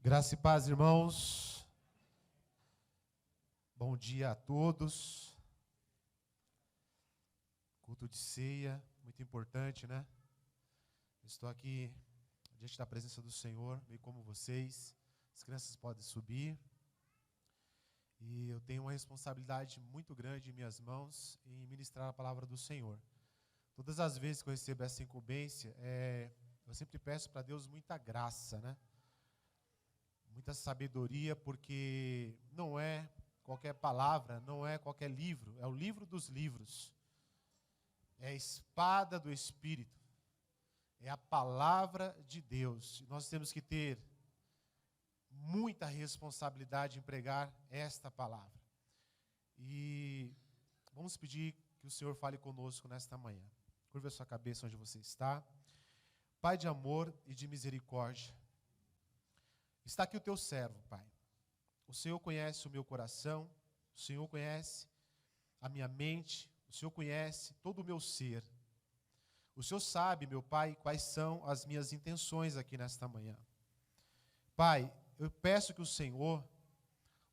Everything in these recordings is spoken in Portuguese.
Graça e paz, irmãos. Bom dia a todos. Culto de ceia, muito importante, né? Estou aqui diante da presença do Senhor, meio como vocês. As crianças podem subir. E eu tenho uma responsabilidade muito grande em minhas mãos em ministrar a palavra do Senhor. Todas as vezes que eu recebo essa incumbência, eu sempre peço para Deus muita graça, né? Muita sabedoria, porque não é qualquer palavra, não é qualquer livro, é o livro dos livros. É a espada do Espírito. É a palavra de Deus. Nós temos que ter muita responsabilidade em pregar esta palavra. E vamos pedir que o Senhor fale conosco nesta manhã. Curva a sua cabeça onde você está. Pai de amor e de misericórdia, está aqui o teu servo, Pai. O Senhor conhece o meu coração, o Senhor conhece a minha mente, o Senhor conhece todo o meu ser. O Senhor sabe, meu Pai, quais são as minhas intenções aqui nesta manhã. Pai, eu peço que o Senhor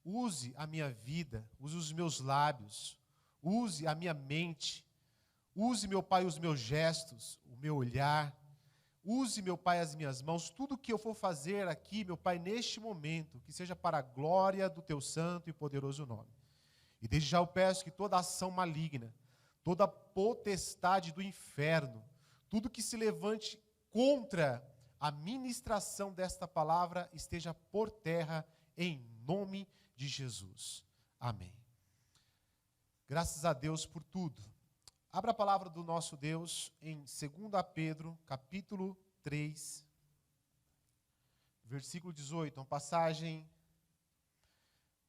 use a minha vida, use os meus lábios, use a minha mente, use, meu Pai, os meus gestos, o meu olhar. Use, meu Pai, as minhas mãos, tudo que eu for fazer aqui, meu Pai, neste momento, que seja para a glória do Teu santo e poderoso nome. E desde já eu peço que toda ação maligna, toda potestade do inferno, tudo que se levante contra a ministração desta palavra, esteja por terra, em nome de Jesus. Amém. Graças a Deus por tudo. Abra a palavra do nosso Deus em 2 Pedro, capítulo 3, versículo 18. Uma passagem,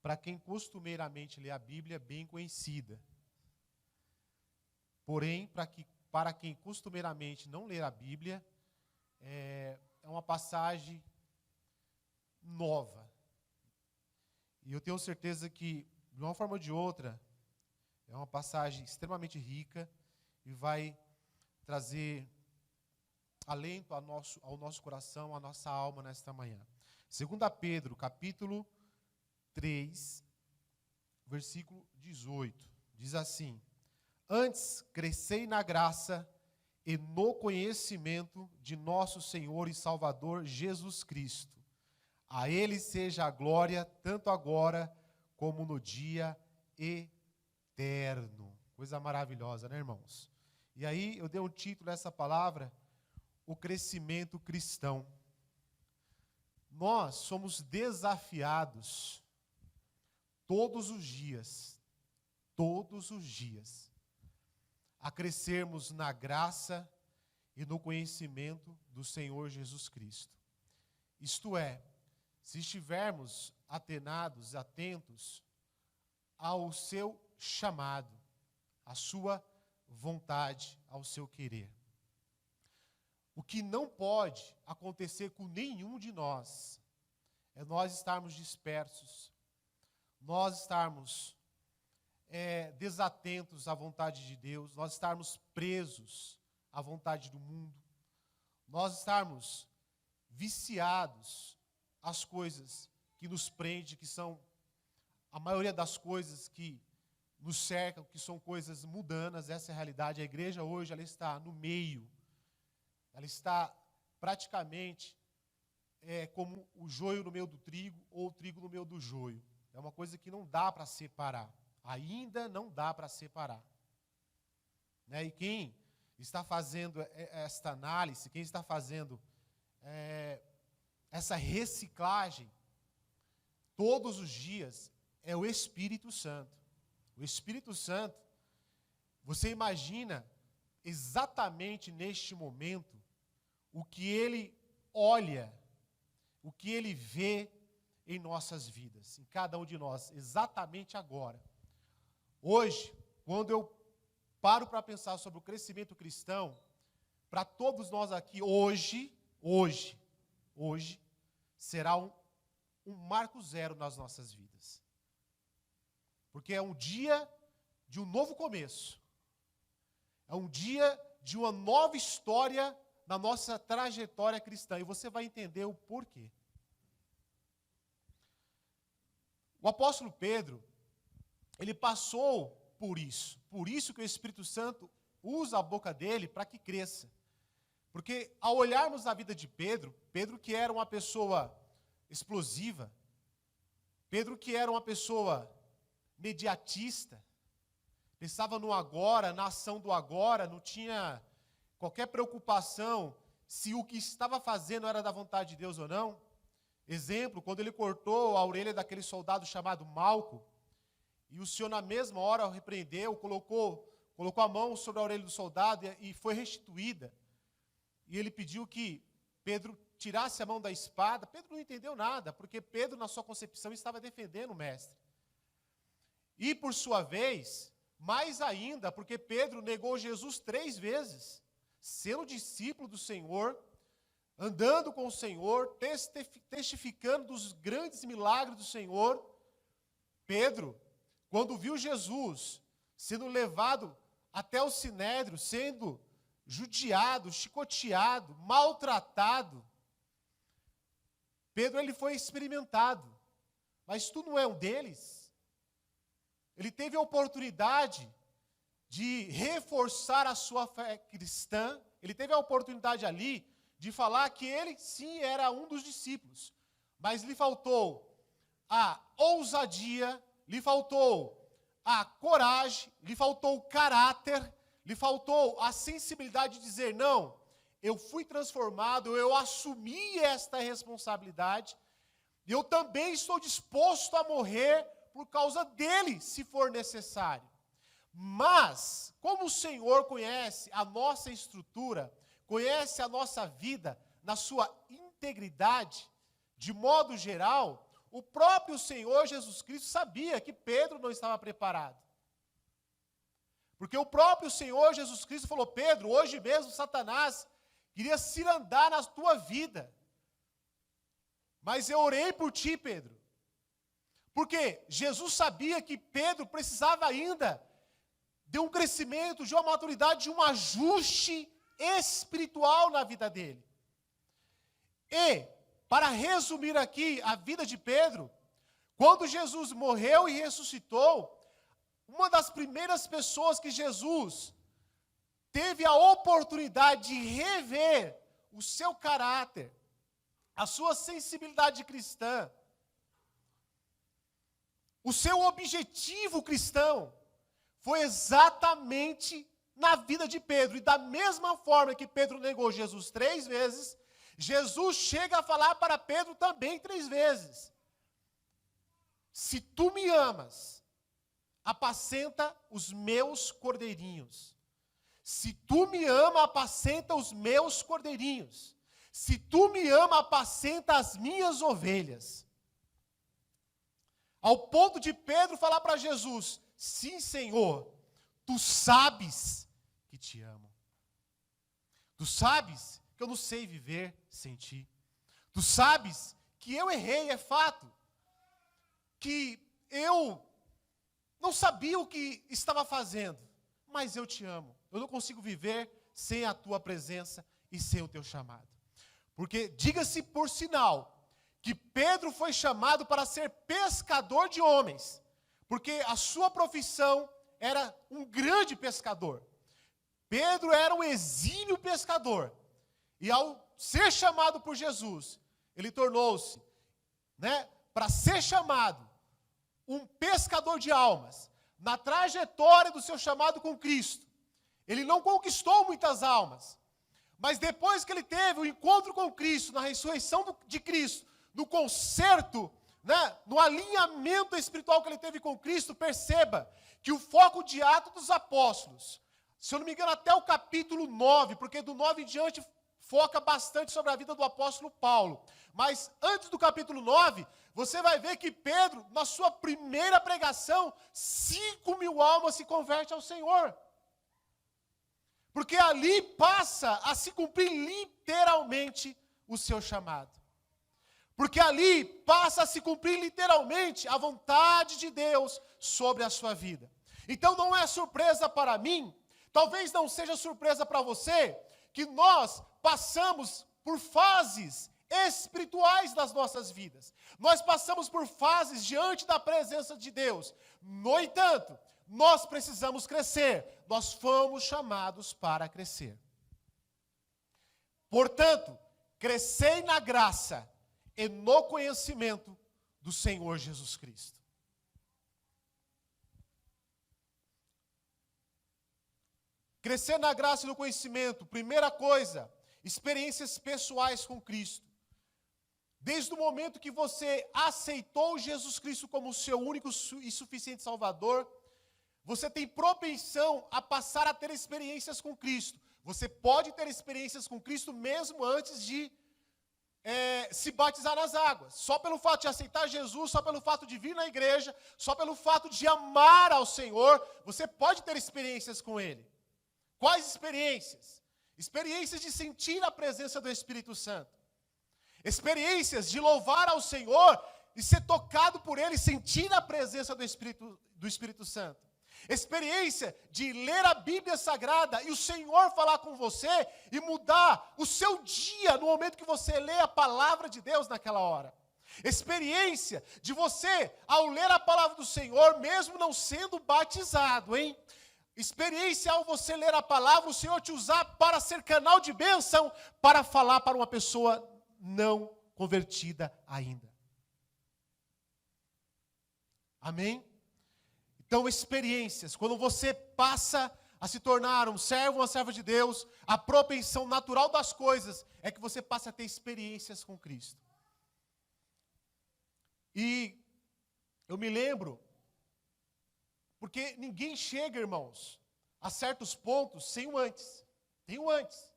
para quem costumeiramente lê a Bíblia, bem conhecida. Porém, para quem costumeiramente não lê a Bíblia, é uma passagem nova. E eu tenho certeza que, de uma forma ou de outra, é uma passagem extremamente rica e vai trazer alento ao nosso coração, à nossa alma nesta manhã. 2 Pedro, capítulo 3, versículo 18, diz assim: Antes crescei na graça e no conhecimento de nosso Senhor e Salvador Jesus Cristo. A Ele seja a glória, tanto agora como no dia eterno. Coisa maravilhosa, né, irmãos? E aí eu dei um título a essa palavra, o crescimento cristão. Nós somos desafiados todos os dias, a crescermos na graça e no conhecimento do Senhor Jesus Cristo. Isto é, se estivermos atenados, atentos ao seu chamado, à sua vontade, ao seu querer. O que não pode acontecer com nenhum de nós é nós estarmos dispersos, nós estarmos desatentos à vontade de Deus, nós estarmos presos à vontade do mundo, nós estarmos viciados às coisas que nos prendem, que são a maioria das coisas que nos cercam, que são coisas mundanas. Essa é a realidade. A igreja hoje, ela está no meio, ela está praticamente como o joio no meio do trigo ou o trigo no meio do joio. É uma coisa que não dá para separar, ainda não dá para separar. Né? E quem está fazendo esta análise, quem está fazendo essa reciclagem todos os dias é o Espírito Santo. O Espírito Santo, você imagina exatamente neste momento o que ele olha, o que ele vê em nossas vidas, em cada um de nós, exatamente agora. Hoje, quando eu paro para pensar sobre o crescimento cristão, para todos nós aqui, hoje, será um marco zero nas nossas vidas. Porque é um dia de um novo começo. É um dia de uma nova história na nossa trajetória cristã. E você vai entender o porquê. O apóstolo Pedro, ele passou por isso que o Espírito Santo usa a boca dele para que cresça. Porque ao olharmos a vida de Pedro, Pedro que era uma pessoa explosiva, Pedro que era uma pessoa mediatista, pensava no agora, na ação do agora, não tinha qualquer preocupação se o que estava fazendo era da vontade de Deus ou não. Exemplo, quando ele cortou a orelha daquele soldado chamado Malco, e o Senhor na mesma hora o repreendeu, colocou a mão sobre a orelha do soldado e foi restituída. E ele pediu que Pedro tirasse a mão da espada. Pedro não entendeu nada, porque Pedro, na sua concepção, estava defendendo o mestre. E, por sua vez, mais ainda, porque Pedro negou Jesus 3 vezes, sendo discípulo do Senhor, andando com o Senhor, testificando dos grandes milagres do Senhor. Pedro, quando viu Jesus sendo levado até o Sinédrio, sendo judiado, chicoteado, maltratado, Pedro ele foi experimentado, mas tu não é um deles? Ele teve a oportunidade de reforçar a sua fé cristã, ele teve a oportunidade ali de falar que ele sim era um dos discípulos, mas lhe faltou a ousadia, lhe faltou a coragem, lhe faltou o caráter, lhe faltou a sensibilidade de dizer, não, eu fui transformado, eu assumi esta responsabilidade, e eu também estou disposto a morrer por causa dele, se for necessário. Mas, como o Senhor conhece a nossa estrutura, conhece a nossa vida na sua integridade, de modo geral, o próprio Senhor Jesus Cristo sabia que Pedro não estava preparado. Porque o próprio Senhor Jesus Cristo falou, Pedro, hoje mesmo Satanás queria cirandar na tua vida. Mas eu orei por ti, Pedro. Porque Jesus sabia que Pedro precisava ainda de um crescimento, de uma maturidade, de um ajuste espiritual na vida dele. E, para resumir aqui a vida de Pedro, quando Jesus morreu e ressuscitou, uma das primeiras pessoas que Jesus teve a oportunidade de rever o seu caráter, a sua sensibilidade cristã, o seu objetivo cristão, foi exatamente na vida de Pedro. E da mesma forma que Pedro negou Jesus 3 vezes, Jesus chega a falar para Pedro também 3 vezes. Se tu me amas, apacenta os meus cordeirinhos. Se tu me ama, apacenta os meus cordeirinhos. Se tu me ama, apacenta as minhas ovelhas. Ao ponto de Pedro falar para Jesus, sim, Senhor, tu sabes que te amo. Tu sabes que eu não sei viver sem ti. Tu sabes que eu errei, é fato. Que eu não sabia o que estava fazendo, mas eu te amo. Eu não consigo viver sem a tua presença e sem o teu chamado. Porque, diga-se por sinal, que Pedro foi chamado para ser pescador de homens, porque a sua profissão era um grande pescador. Pedro era um exímio pescador, e ao ser chamado por Jesus, ele tornou-se, para ser chamado um pescador de almas. Na trajetória do seu chamado com Cristo, ele não conquistou muitas almas, mas depois que ele teve o encontro com Cristo, na ressurreição de Cristo, no concerto, no alinhamento espiritual que ele teve com Cristo, perceba que o foco de Atos dos Apóstolos, se eu não me engano até o capítulo 9, porque do 9 em diante foca bastante sobre a vida do apóstolo Paulo, mas antes do capítulo 9, você vai ver que Pedro, na sua primeira pregação, 5.000 almas se convertem ao Senhor. Porque ali passa a se cumprir literalmente o seu chamado. Porque ali passa a se cumprir literalmente a vontade de Deus sobre a sua vida. Então não é surpresa para mim, talvez não seja surpresa para você, que nós passamos por fases espirituais das nossas vidas. Nós passamos por fases diante da presença de Deus. No entanto, nós precisamos crescer. Nós fomos chamados para crescer. Portanto, crescei na graça e no conhecimento do Senhor Jesus Cristo. Crescer na graça e no conhecimento, primeira coisa, experiências pessoais com Cristo. Desde o momento que você aceitou Jesus Cristo como seu único e suficiente Salvador, você tem propensão a passar a ter experiências com Cristo. Você pode ter experiências com Cristo mesmo antes de se batizar nas águas. Só pelo fato de aceitar Jesus, só pelo fato de vir na igreja, só pelo fato de amar ao Senhor, você pode ter experiências com Ele. Quais experiências? Experiências de sentir a presença do Espírito Santo. Experiências de louvar ao Senhor e ser tocado por Ele, sentir a presença do Espírito Santo. Experiência de ler a Bíblia Sagrada e o Senhor falar com você e mudar o seu dia no momento que você lê a palavra de Deus naquela hora. Experiência de você, ao ler a palavra do Senhor, mesmo não sendo batizado, hein? Experiência ao você ler a palavra, o Senhor te usar para ser canal de bênção, para falar para uma pessoa não convertida ainda. Amém? Então, experiências. Quando você passa a se tornar um servo, uma serva de Deus, a propensão natural das coisas é que você passa a ter experiências com Cristo. E eu me lembro, porque ninguém chega, irmãos, a certos pontos sem o antes. Tem o antes.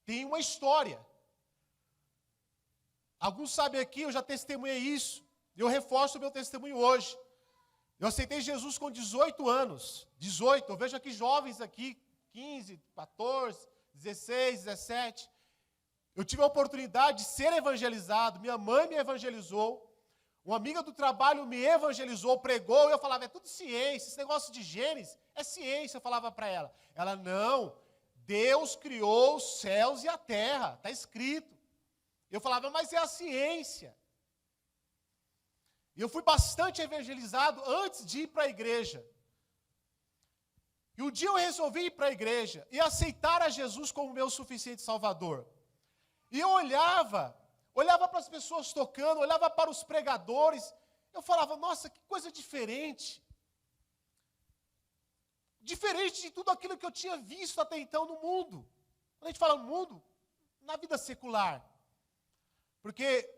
Tem uma história. Alguns sabem aqui, eu já testemunhei isso. E eu reforço o meu testemunho hoje. Eu aceitei Jesus com 18 anos. 18, eu vejo aqui jovens aqui, 15, 14, 16, 17. Eu tive a oportunidade de ser evangelizado. Minha mãe me evangelizou. Uma amiga do trabalho me evangelizou, pregou, e eu falava, é tudo ciência, esse negócio de Gênesis é ciência, eu falava para ela. Ela, não, Deus criou os céus e a terra, está escrito. Eu falava, mas é a ciência. E eu fui bastante evangelizado antes de ir para a igreja. E um dia eu resolvi ir para a igreja e aceitar a Jesus como meu suficiente Salvador. E eu olhava para as pessoas tocando, olhava para os pregadores, eu falava, nossa, que coisa diferente. Diferente de tudo aquilo que eu tinha visto até então no mundo. Quando a gente fala mundo, na vida secular. Porque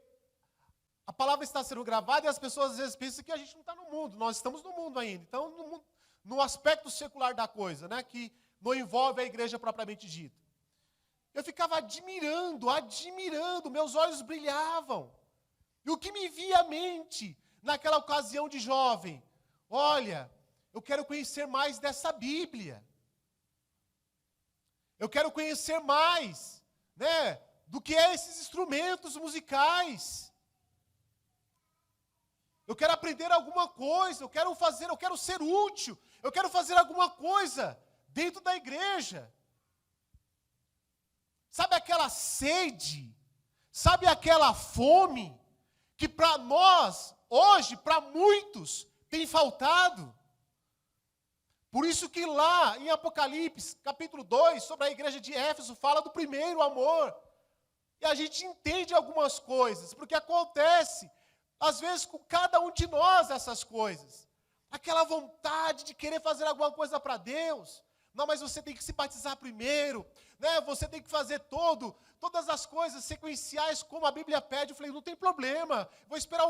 a palavra está sendo gravada e as pessoas às vezes pensam que a gente não está no mundo, nós estamos no mundo ainda. Então, no aspecto secular da coisa, né, que não envolve a igreja propriamente dita. Eu ficava admirando, meus olhos brilhavam. E o que me via à mente, naquela ocasião de jovem, olha, eu quero conhecer mais dessa Bíblia. Eu quero conhecer mais, né, do que é esses instrumentos musicais. Eu quero aprender alguma coisa, eu quero ser útil, eu quero fazer alguma coisa dentro da igreja. Sabe aquela sede, sabe aquela fome, que para nós, hoje, para muitos, tem faltado? Por isso que lá em Apocalipse, capítulo 2, sobre a igreja de Éfeso, fala do primeiro amor. E a gente entende algumas coisas, porque acontece, às vezes, com cada um de nós essas coisas. Aquela vontade de querer fazer alguma coisa para Deus. Não, mas você tem que se batizar primeiro, né? Você tem que fazer todas as coisas sequenciais como a Bíblia pede. Eu falei, não tem problema, vou esperar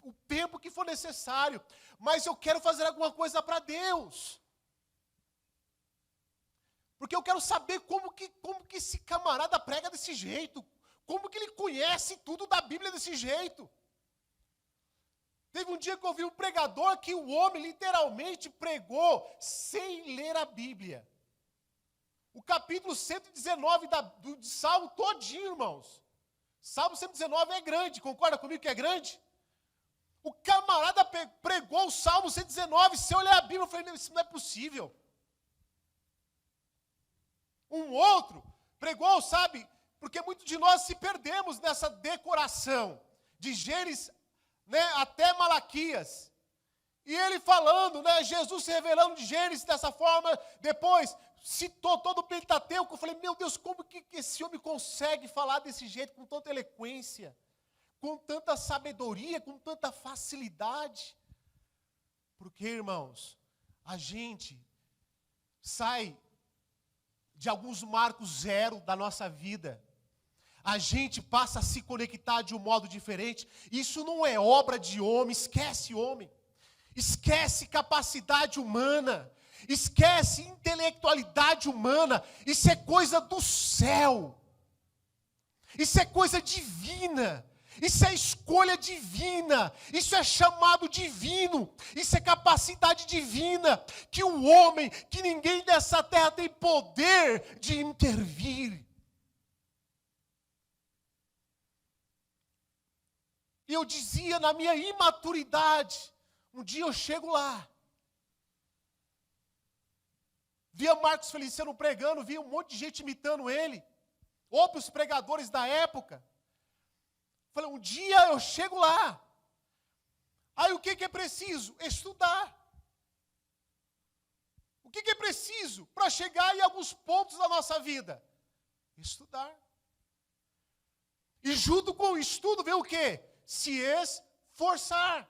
o tempo que for necessário, mas eu quero fazer alguma coisa para Deus. Porque eu quero saber como que esse camarada prega desse jeito, como que ele conhece tudo da Bíblia desse jeito. Teve um dia que eu vi um pregador que o homem literalmente pregou sem ler a Bíblia. O capítulo 119 do Salmo todinho, irmãos. Salmo 119 é grande, concorda comigo que é grande? O camarada pregou o Salmo 119, se eu olhar a Bíblia, eu falei, isso não é possível. Um outro pregou, sabe, Porque muitos de nós se perdemos nessa decoração, de Gênesis, né, até Malaquias. E ele falando, né, Jesus se revelando de Gênesis dessa forma, depois citou todo o Pentateuco. Eu falei, meu Deus, como que esse homem consegue falar desse jeito, com tanta eloquência, com tanta sabedoria, com tanta facilidade? Porque, irmãos, a gente sai de alguns marcos zero da nossa vida. A gente passa a se conectar de um modo diferente. Isso não é obra de homem, esquece homem. Esquece capacidade humana. Esquece intelectualidade humana. Isso é coisa do céu. Isso é coisa divina. Isso é escolha divina. Isso é chamado divino. Isso é capacidade divina. Que o homem, que ninguém dessa terra tem poder de intervir. E eu dizia na minha imaturidade, um dia eu chego lá. Via Marcos Feliciano pregando, via um monte de gente imitando ele. Outros pregadores da época. Falei, um dia eu chego lá. Aí o que é preciso? Estudar. O que é preciso para chegar em alguns pontos da nossa vida? Estudar. E junto com o estudo vem o quê? Se esforçar.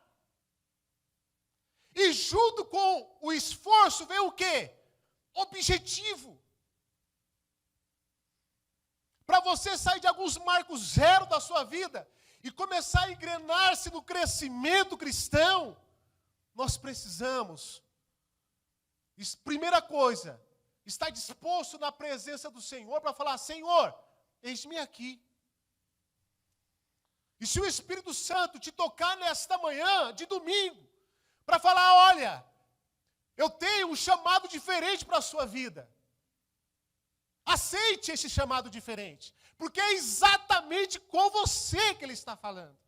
E junto com o esforço vem o quê? Objetivo. Para você sair de alguns marcos zero da sua vida e começar a engrenar-se no crescimento cristão, nós precisamos, primeira coisa, estar disposto na presença do Senhor para falar, Senhor, eis-me aqui. E se o Espírito Santo te tocar nesta manhã, de domingo, para falar, olha, eu tenho um chamado diferente para a sua vida. Aceite esse chamado diferente, porque é exatamente com você que ele está falando.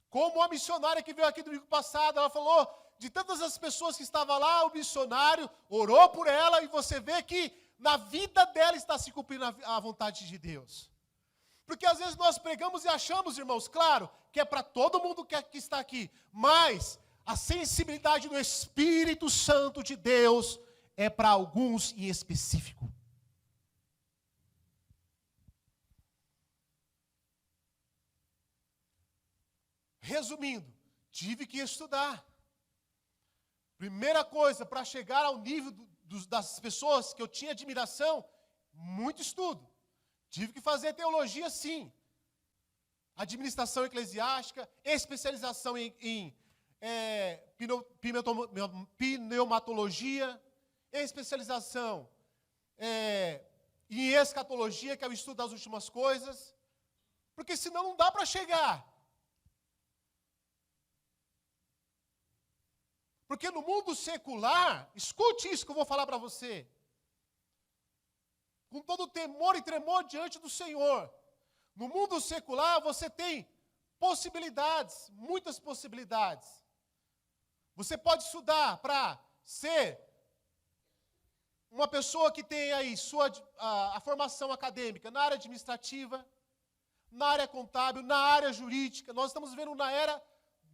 Como a missionária que veio aqui domingo passado, ela falou de tantas as pessoas que estavam lá, o missionário orou por ela, e você vê que na vida dela está se cumprindo a vontade de Deus. Porque às vezes nós pregamos e achamos, irmãos, claro, que é para todo mundo que está aqui, mas a sensibilidade do Espírito Santo de Deus é para alguns em específico. Resumindo, tive que estudar. Primeira coisa, para chegar ao nível das pessoas que eu tinha admiração, muito estudo. Tive que fazer teologia, sim. Administração eclesiástica, especialização em pneumatologia, especialização em escatologia, que é o estudo das últimas coisas. Porque senão não dá para chegar. Porque no mundo secular, escute isso que eu vou falar para você. Com todo temor e tremor diante do Senhor. No mundo secular, você tem possibilidades, muitas possibilidades. Você pode estudar para ser uma pessoa que tem aí a formação acadêmica na área administrativa, na área contábil, na área jurídica. Nós estamos vivendo na era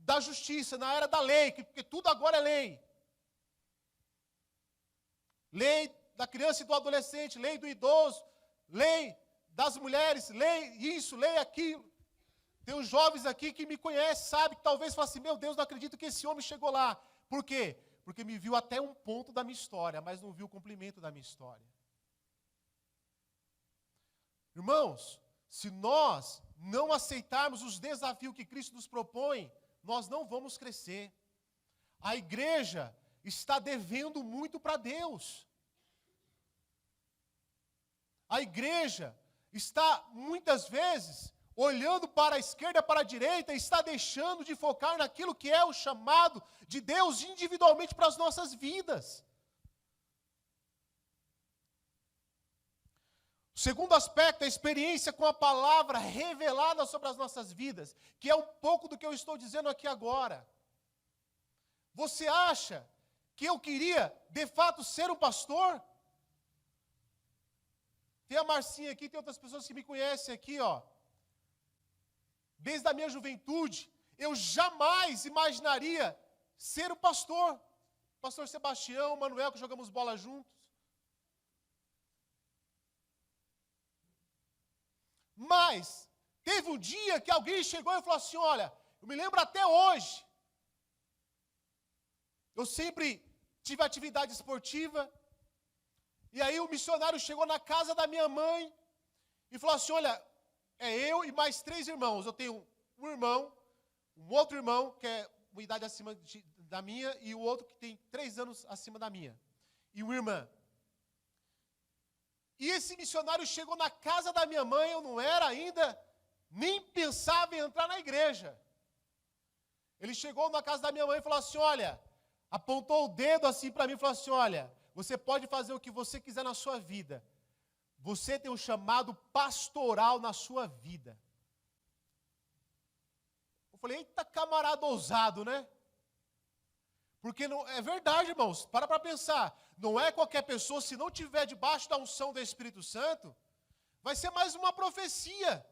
da justiça, na era da lei, porque tudo agora é lei. Lei da criança e do adolescente, lei do idoso, lei das mulheres, lei isso, lei aquilo. Tem uns jovens aqui que me conhecem, sabem, que talvez falem assim, meu Deus, não acredito que esse homem chegou lá. Por quê? Porque me viu até um ponto da minha história, mas não viu o cumprimento da minha história. Irmãos, se nós não aceitarmos os desafios que Cristo nos propõe, nós não vamos crescer. A igreja está devendo muito para Deus. A igreja está, muitas vezes, olhando para a esquerda, para a direita, e está deixando de focar naquilo que é o chamado de Deus individualmente para as nossas vidas. O segundo aspecto é a experiência com a palavra revelada sobre as nossas vidas, que é um pouco do que eu estou dizendo aqui agora. Você acha que eu queria, de fato, ser um pastor? Tem a Marcinha aqui, tem outras pessoas que me conhecem aqui, ó. Desde a minha juventude, eu jamais imaginaria ser o pastor. Pastor Sebastião, Manuel, que jogamos bola juntos. Mas, teve um dia que alguém chegou e falou assim, olha, eu me lembro até hoje, eu sempre tive atividade esportiva, e aí o missionário chegou na casa da minha mãe e falou assim, olha, é eu e mais 3 irmãos. Eu tenho um irmão, um outro irmão, que é uma idade acima da minha, e o outro que tem 3 anos acima da minha. E uma irmã. E esse missionário chegou na casa da minha mãe, eu não era ainda, nem pensava em entrar na igreja. Ele chegou na casa da minha mãe e falou assim, olha, apontou o dedo assim para mim e falou assim, olha, você pode fazer o que você quiser na sua vida. Você tem um chamado pastoral na sua vida. Eu falei, eita camarada ousado, né? Porque não, é verdade, irmãos, para pensar. Não é qualquer pessoa, se não tiver debaixo da unção do Espírito Santo, vai ser mais uma profecia.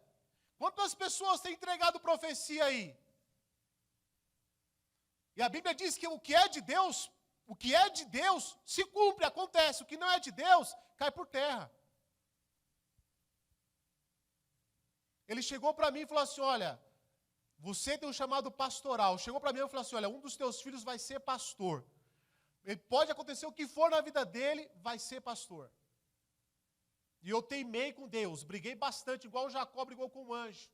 Quantas pessoas têm entregado profecia aí? E a Bíblia diz que o que é de Deus se cumpre, acontece. O que não é de Deus, cai por terra. Ele chegou para mim e falou assim, olha, você tem um chamado pastoral. Chegou para mim e falou assim, olha, um dos teus filhos vai ser pastor. Ele pode acontecer o que for na vida dele, vai ser pastor. E eu teimei com Deus, briguei bastante, igual o Jacó brigou com o anjo.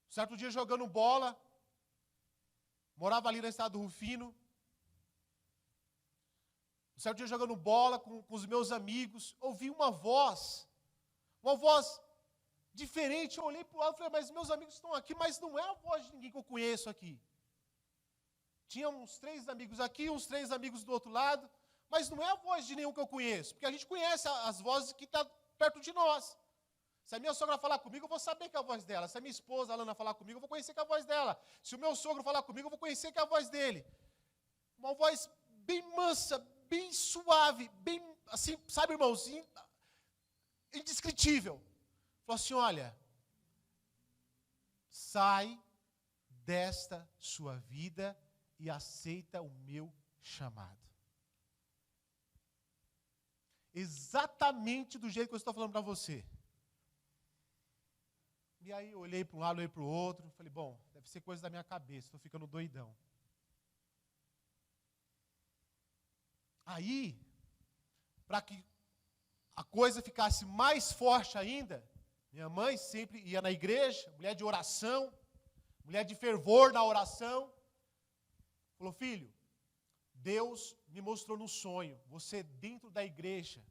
Certo dia jogando bola, morava ali na estrada do Rufino. Certo dia jogando bola com os meus amigos, ouvi uma voz diferente. Eu olhei para o lado e falei, mas meus amigos estão aqui, mas não é a voz de ninguém que eu conheço aqui. Tinha uns 3 amigos aqui, uns 3 amigos do outro lado, mas não é a voz de nenhum que eu conheço, porque a gente conhece as vozes que estão perto de nós. Se a minha sogra falar comigo, eu vou saber que é a voz dela. Se a minha esposa, a Alana, falar comigo, eu vou conhecer que é a voz dela. Se o meu sogro falar comigo, eu vou conhecer que é a voz dele. Uma voz bem mansa, bem suave, bem assim, sabe, irmãos, indescritível. Falou assim, olha, sai desta sua vida e aceita o meu chamado. Exatamente do jeito que eu estou falando para você. E aí eu olhei para um lado, olhei para o outro, falei, bom, deve ser coisa da minha cabeça, estou ficando doidão. Aí, para que a coisa ficasse mais forte ainda, minha mãe sempre ia na igreja, mulher de oração, mulher de fervor na oração. Falou, filho, Deus me mostrou no sonho, você dentro da igreja,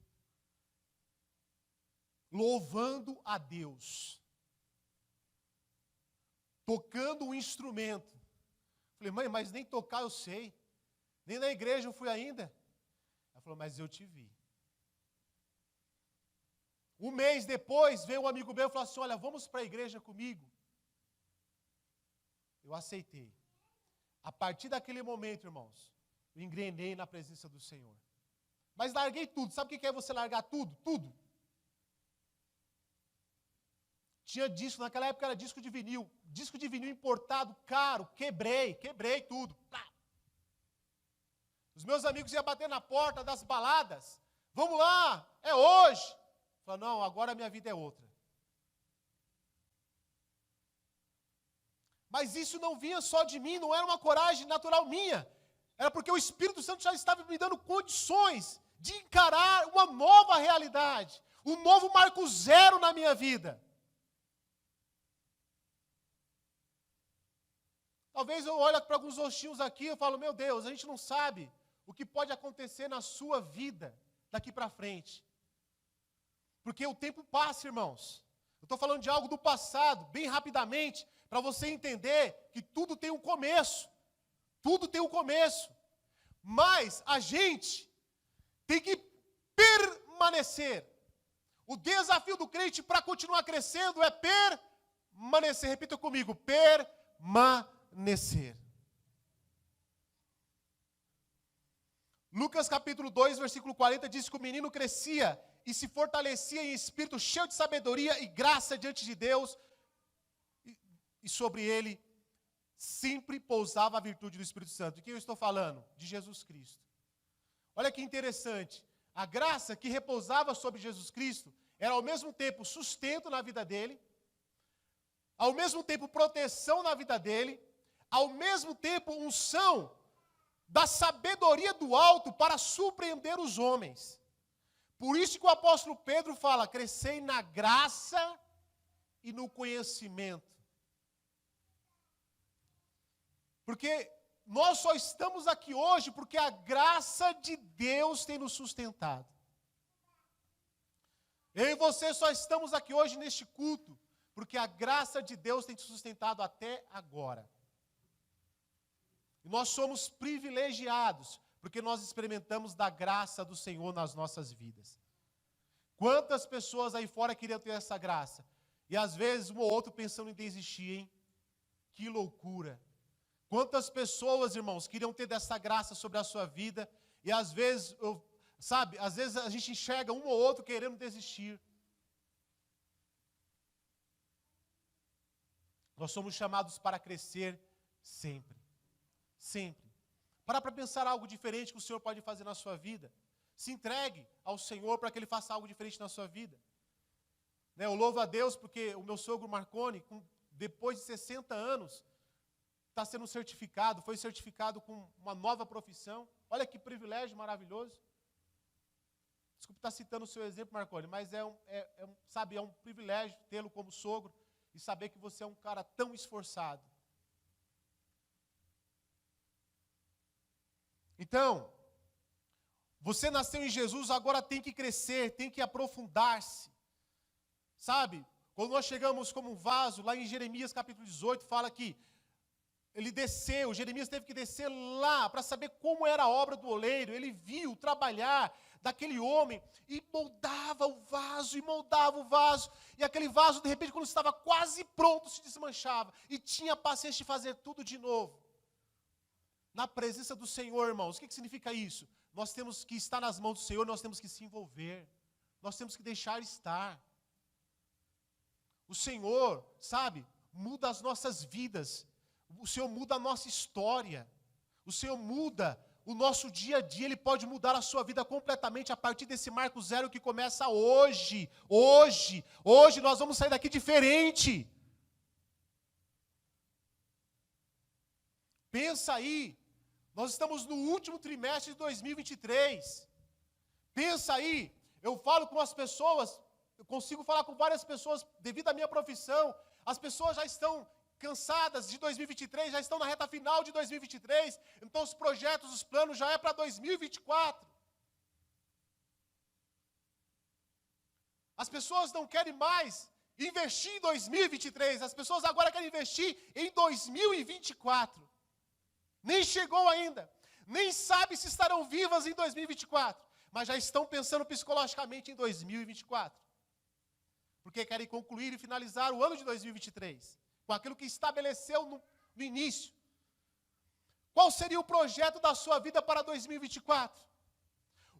louvando a Deus, tocando um instrumento. Falei, mãe, mas nem tocar eu sei, nem na igreja eu fui ainda. Ela falou, mas eu te vi. Um mês depois, veio um amigo meu e falou assim, olha, vamos para a igreja comigo. Eu aceitei. A partir daquele momento, irmãos, eu engrenei na presença do Senhor. Mas larguei tudo. Sabe o que é você largar tudo? Tudo. Tinha disco, naquela época era disco de vinil importado, caro, quebrei tudo. Os meus amigos iam bater na porta das baladas, vamos lá, é hoje. Eu falei, não, agora a minha vida é outra. Mas isso não vinha só de mim, não era uma coragem natural minha. Era porque o Espírito Santo já estava me dando condições de encarar uma nova realidade, um novo marco zero na minha vida. Talvez eu olhe para alguns rostinhos aqui e falo, meu Deus, a gente não sabe o que pode acontecer na sua vida daqui para frente. Porque o tempo passa, irmãos. Eu estou falando de algo do passado, bem rapidamente, para você entender que tudo tem um começo. Tudo tem um começo. Mas a gente tem que permanecer. O desafio do crente para continuar crescendo é permanecer. Repita comigo, permanecer. Lucas capítulo 2, versículo 40 diz que o menino crescia e se fortalecia em espírito, cheio de sabedoria e graça diante de Deus, e sobre ele sempre pousava a virtude do Espírito Santo. De quem eu estou falando? De Jesus Cristo. Olha que interessante, a graça que repousava sobre Jesus Cristo era ao mesmo tempo sustento na vida dele, ao mesmo tempo proteção na vida dele, ao mesmo tempo unção da sabedoria do alto para surpreender os homens. Por isso que o apóstolo Pedro fala, crescei na graça e no conhecimento. Porque nós só estamos aqui hoje porque a graça de Deus tem nos sustentado. Eu e você só estamos aqui hoje neste culto porque a graça de Deus tem te sustentado até agora. E nós somos privilegiados porque nós experimentamos da graça do Senhor nas nossas vidas. Quantas pessoas aí fora queriam ter essa graça? E às vezes um ou outro pensando em desistir, hein? Que loucura! Quantas pessoas, irmãos, queriam ter dessa graça sobre a sua vida, e às vezes, às vezes a gente enxerga um ou outro querendo desistir. Nós somos chamados para crescer sempre. Sempre. Para pensar algo diferente que o Senhor pode fazer na sua vida. Se entregue ao Senhor para que Ele faça algo diferente na sua vida. Eu louvo a Deus porque o meu sogro Marconi, depois de 60 anos, está sendo certificado, foi certificado com uma nova profissão. Olha que privilégio maravilhoso. Desculpe estar citando o seu exemplo, Marconi, mas é um privilégio tê-lo como sogro e saber que você é um cara tão esforçado. Então, você nasceu em Jesus, agora tem que crescer, tem que aprofundar-se. Sabe, quando nós chegamos como um vaso, lá em Jeremias capítulo 18, fala que ele desceu, Jeremias teve que descer lá para saber como era a obra do oleiro. Ele viu trabalhar daquele homem e moldava o vaso, e aquele vaso, de repente, quando estava quase pronto, se desmanchava, e tinha paciência de fazer tudo de novo. Na presença do Senhor, irmãos, o que significa isso? Nós temos que estar nas mãos do Senhor, nós temos que se envolver, nós temos que deixar estar. O Senhor, sabe, muda as nossas vidas, o Senhor muda a nossa história, o Senhor muda o nosso dia a dia, Ele pode mudar a sua vida completamente a partir desse marco zero que começa hoje. Hoje nós vamos sair daqui diferente. Pensa aí, nós estamos no último trimestre de 2023. Pensa aí, eu falo com as pessoas, eu consigo falar com várias pessoas devido à minha profissão, as pessoas já estão cansadas de 2023, já estão na reta final de 2023, então os projetos, os planos já é para 2024. As pessoas não querem mais investir em 2023, as pessoas agora querem investir em 2024. Nem chegou ainda, nem sabe se estarão vivas em 2024, mas já estão pensando psicologicamente em 2024. Porque querem concluir e finalizar o ano de 2023. Com aquilo que estabeleceu no início. Qual seria o projeto da sua vida para 2024?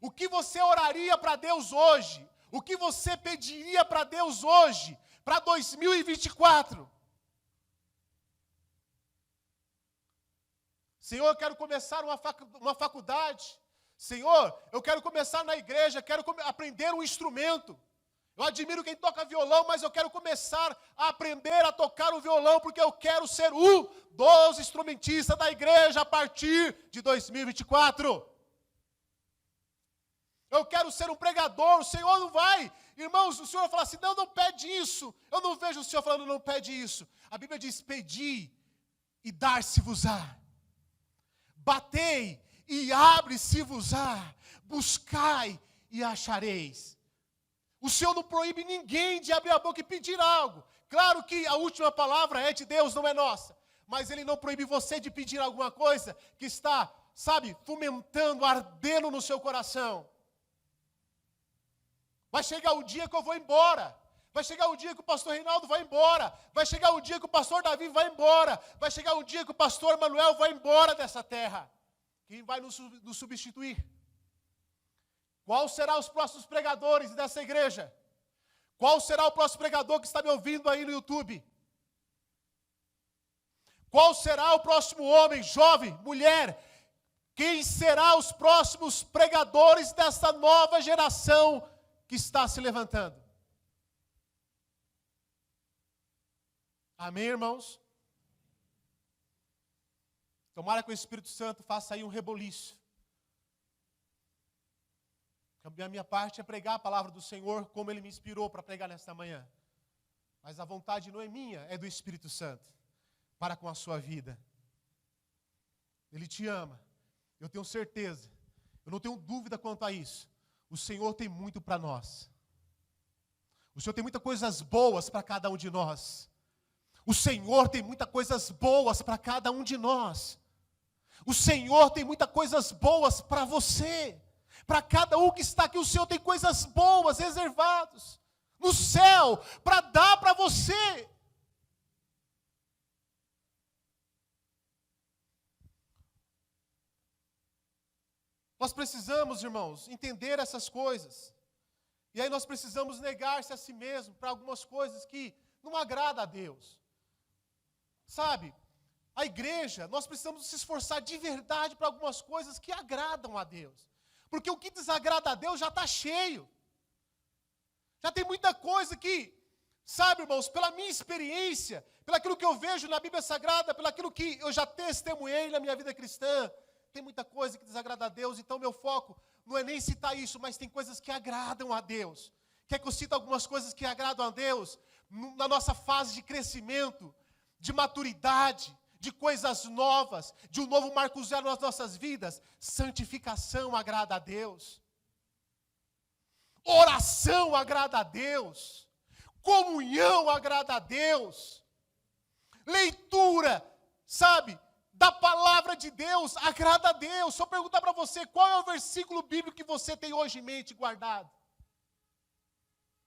O que você oraria para Deus hoje? O que você pediria para Deus hoje, para 2024? Senhor, eu quero começar uma faculdade. Senhor, eu quero começar na igreja, quero aprender um instrumento. Eu admiro quem toca violão, mas eu quero começar a aprender a tocar o violão, porque eu quero ser um dos instrumentistas da igreja a partir de 2024. Eu quero ser um pregador, o Senhor não vai. Irmãos, o Senhor fala assim, não pede isso. Eu não vejo o Senhor falando, não pede isso. A Bíblia diz, pedi e dar-se-vos-á. Batei e abre-se-vos-á. Buscai e achareis. O Senhor não proíbe ninguém de abrir a boca e pedir algo. Claro que a última palavra é de Deus, não é nossa. Mas Ele não proíbe você de pedir alguma coisa que está, fomentando, ardendo no seu coração. Vai chegar o dia que eu vou embora. Vai chegar o dia que o pastor Reinaldo vai embora. Vai chegar o dia que o pastor Davi vai embora. Vai chegar o dia que o pastor Manuel vai embora dessa terra. Quem vai nos substituir? Qual será os próximos pregadores dessa igreja? Qual será o próximo pregador que está me ouvindo aí no YouTube? Qual será o próximo homem, jovem, mulher? Quem será os próximos pregadores dessa nova geração que está se levantando? Amém, irmãos? Tomara que o Espírito Santo faça aí um reboliço. A minha parte é pregar a palavra do Senhor como Ele me inspirou para pregar nesta manhã. Mas a vontade não é minha, é do Espírito Santo, para com a sua vida. Ele te ama, eu tenho certeza, eu não tenho dúvida quanto a isso. O Senhor tem muito para nós. O Senhor tem muitas coisas boas para cada um de nós. O Senhor tem muitas coisas boas para cada um de nós. O Senhor tem muitas coisas boas para você. Para cada um que está aqui, o Senhor tem coisas boas reservadas no céu para dar para você. Nós precisamos, irmãos, entender essas coisas. E aí nós precisamos negar-se a si mesmo para algumas coisas que não agradam a Deus. Sabe, a igreja, nós precisamos se esforçar de verdade para algumas coisas que agradam a Deus. Porque o que desagrada a Deus já está cheio. Já tem muita coisa que, sabe, irmãos, pela minha experiência, pelaquilo que eu vejo na Bíblia Sagrada, pelaquilo que eu já testemunhei na minha vida cristã, tem muita coisa que desagrada a Deus. Então meu foco não é nem citar isso, mas tem coisas que agradam a Deus. Quer que eu cite algumas coisas que agradam a Deus? Na nossa fase de crescimento, de maturidade, de coisas novas, de um novo marco zero nas nossas vidas. Santificação agrada a Deus. Oração agrada a Deus. Comunhão agrada a Deus. Leitura, sabe, da palavra de Deus agrada a Deus. Só perguntar para você, qual é o versículo bíblico que você tem hoje em mente guardado?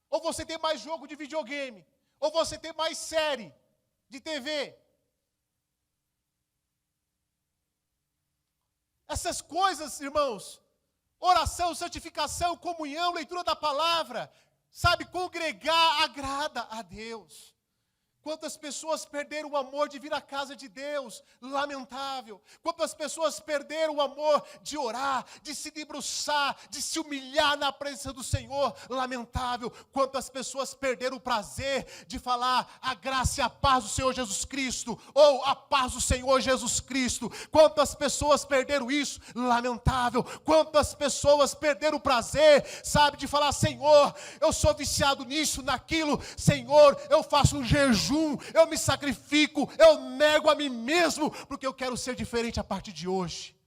Ou você tem mais jogo de videogame? Ou você tem mais série de TV? Essas coisas, irmãos, oração, santificação, comunhão, leitura da palavra, sabe, congregar agrada a Deus. Quantas pessoas perderam o amor de vir à casa de Deus? Lamentável. Quantas pessoas perderam o amor de orar, de se debruçar, de se humilhar na presença do Senhor? Lamentável. Quantas pessoas perderam o prazer de falar a graça e a paz do Senhor Jesus Cristo, ou a paz do Senhor Jesus Cristo? Quantas pessoas perderam isso? Lamentável. Quantas pessoas perderam o prazer, sabe, de falar, Senhor, eu sou viciado nisso, naquilo, Senhor, eu faço um jejum, eu me sacrifico, eu nego a mim mesmo, porque eu quero ser diferente a partir de hoje.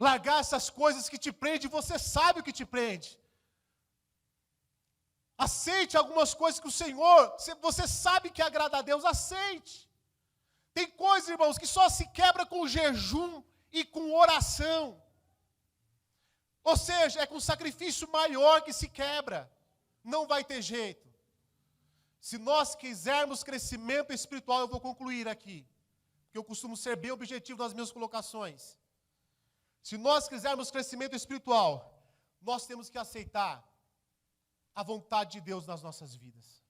Largar essas coisas que te prendem, você sabe o que te prende. Aceite algumas coisas que o Senhor, você sabe que agrada a Deus, aceite. Tem coisas, irmãos, que só se quebra com jejum e com oração. Ou seja, é com sacrifício maior que se quebra. Não vai ter jeito. Se nós quisermos crescimento espiritual, eu vou concluir aqui, porque eu costumo ser bem objetivo nas minhas colocações. Se nós quisermos crescimento espiritual, nós temos que aceitar a vontade de Deus nas nossas vidas.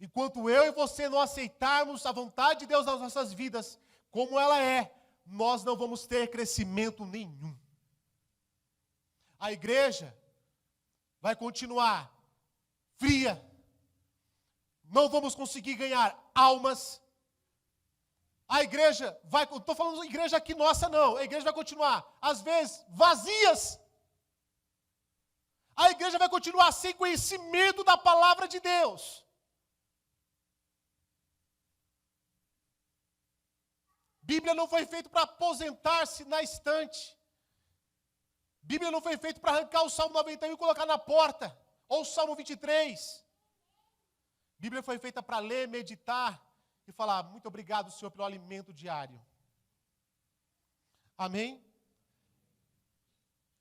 Enquanto eu e você não aceitarmos a vontade de Deus nas nossas vidas, como ela é, nós não vamos ter crescimento nenhum. A igreja vai continuar fria. Não vamos conseguir ganhar almas. A igreja vai, não estou falando igreja aqui nossa não, a igreja vai continuar, às vezes, vazias. A igreja vai continuar sem conhecimento da palavra de Deus. Bíblia não foi feita para aposentar-se na estante. Bíblia não foi feita para arrancar o Salmo 91 e colocar na porta, ou o Salmo 23. Bíblia foi feita para ler, meditar e falar, muito obrigado, Senhor, pelo alimento diário. Amém?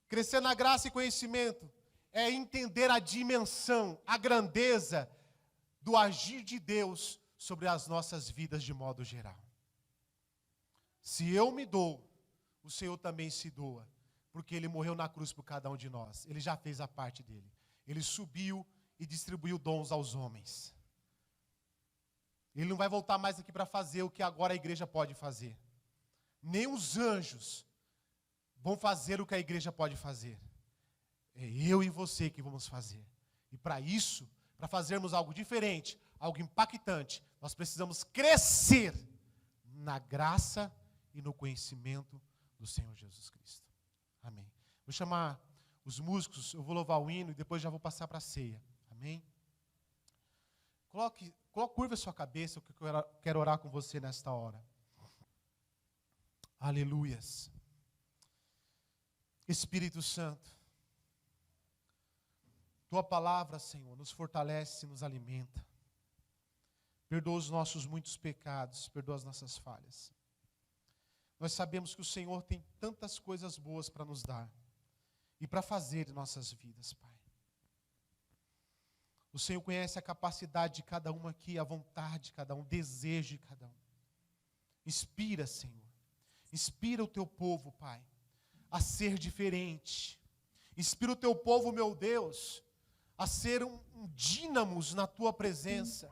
Crescer na graça e conhecimento é entender a dimensão, a grandeza do agir de Deus sobre as nossas vidas de modo geral. Se eu me dou, o Senhor também se doa, porque Ele morreu na cruz por cada um de nós. Ele já fez a parte dele. Ele subiu e distribuiu dons aos homens. Ele não vai voltar mais aqui para fazer o que agora a igreja pode fazer. Nem os anjos vão fazer o que a igreja pode fazer. É eu e você que vamos fazer. E para isso, para fazermos algo diferente, algo impactante, nós precisamos crescer na graça e no conhecimento do Senhor Jesus Cristo. Amém. Vou chamar os músicos, eu vou louvar o hino e depois já vou passar para a ceia. Amém? Curva a sua cabeça, que eu quero orar com você nesta hora. Aleluias. Espírito Santo, Tua palavra, Senhor, nos fortalece, nos alimenta. Perdoa os nossos muitos pecados, perdoa as nossas falhas. Nós sabemos que o Senhor tem tantas coisas boas para nos dar e para fazer em nossas vidas, Pai. O Senhor conhece a capacidade de cada um aqui, a vontade de cada um, o desejo de cada um. Inspira, Senhor. Inspira o Teu povo, Pai, a ser diferente. Inspira o Teu povo, meu Deus, a ser um dínamos na Tua presença,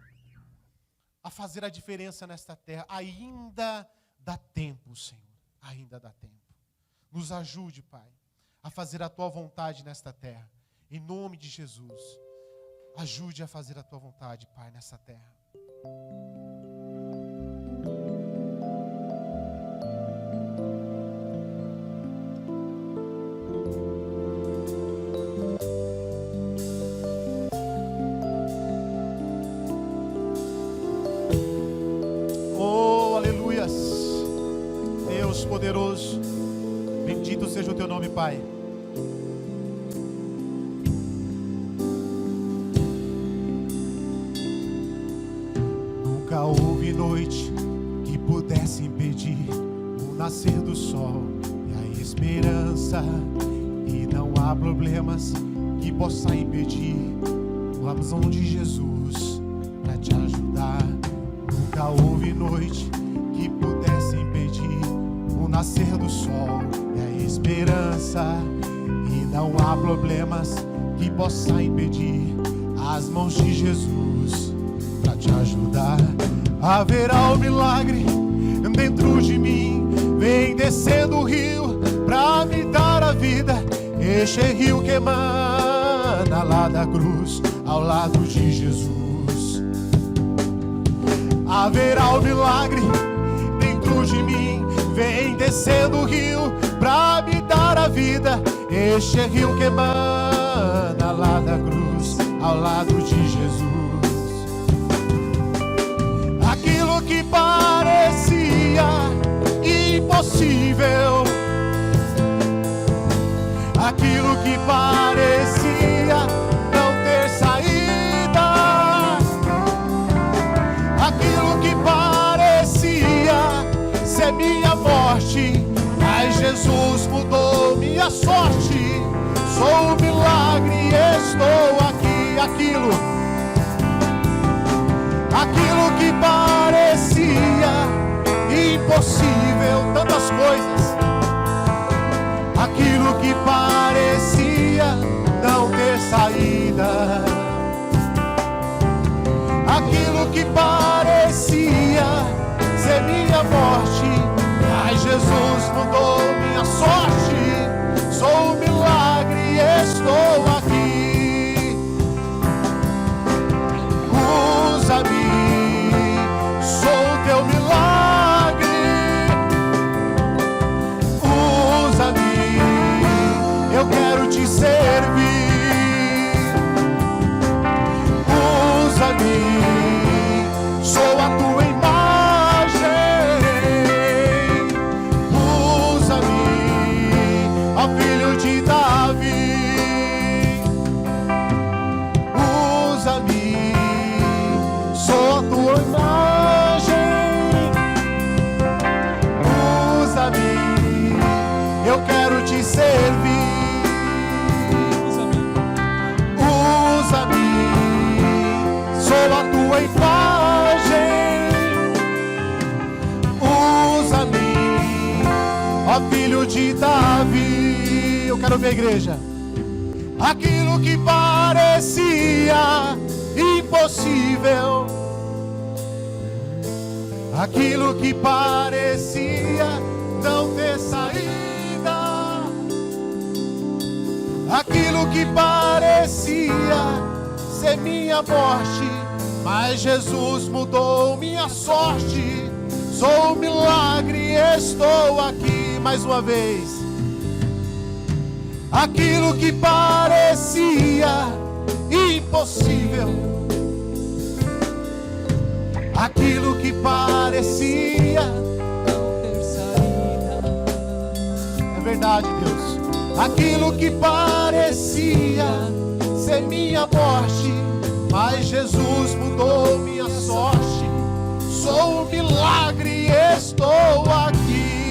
a fazer a diferença nesta terra. Ainda dá tempo, Senhor. Ainda dá tempo. Nos ajude, Pai, a fazer a Tua vontade nesta terra. Em nome de Jesus. Ajude a fazer a Tua vontade, Pai, nessa terra. Oh, aleluias. Deus poderoso, bendito seja o Teu nome, Pai. Nunca houve noite que pudesse impedir o nascer do sol e a esperança, e não há problemas que possa impedir a visão de Jesus para te ajudar. Nunca houve noite que pudesse impedir o nascer do sol e a esperança, e não há problemas que possa impedir as mãos de Jesus para te ajudar. Haverá um milagre dentro de mim, vem descendo o rio pra me dar a vida. Este rio que emana lá da cruz, ao lado de Jesus. Haverá um milagre dentro de mim, vem descendo o rio pra me dar a vida. Este rio que emana lá da cruz, ao lado de Jesus. Aquilo que parecia impossível, aquilo que parecia não ter saída, aquilo que parecia ser minha morte, mas Jesus mudou minha sorte. Sou um milagre, estou aqui. Aquilo que parecia impossível, tantas coisas, aquilo que parecia não ter saída, aquilo que parecia ser minha morte, mas Jesus mudou minha sorte. Sou um milagre, estou aqui. Usa-me, sou teu milagre. Usa-me, eu quero te servir. Usa-me, sou a tua imagem. ó filho de Davi. Eu quero ver a igreja. Aquilo que parecia impossível, aquilo que parecia não ter saída, aquilo que parecia ser minha morte, mas Jesus mudou minha sorte. Sou um milagre, estou aqui mais uma vez. Aquilo que parecia impossível, aquilo que parecia não ter saída, é verdade, Deus. Aquilo que parecia ser minha morte, mas Jesus mudou minha sorte. Sou um milagre, estou aqui.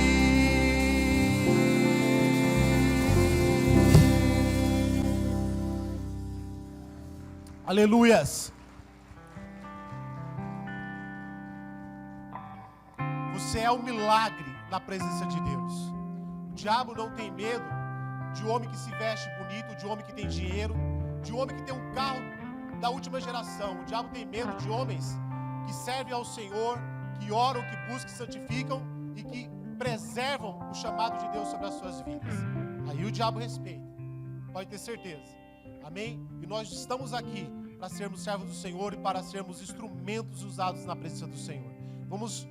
Aleluias. Você é um milagre na presença de Deus. O diabo não tem medo de um homem que se veste bonito, de um homem que tem dinheiro, de um homem que tem um carro da última geração. O diabo tem medo de homens que servem ao Senhor, que oram, que buscam, que santificam e que preservam o chamado de Deus sobre as suas vidas. Aí o diabo respeita, pode ter certeza. Amém? E nós estamos aqui para sermos servos do Senhor e para sermos instrumentos usados na presença do Senhor. Vamos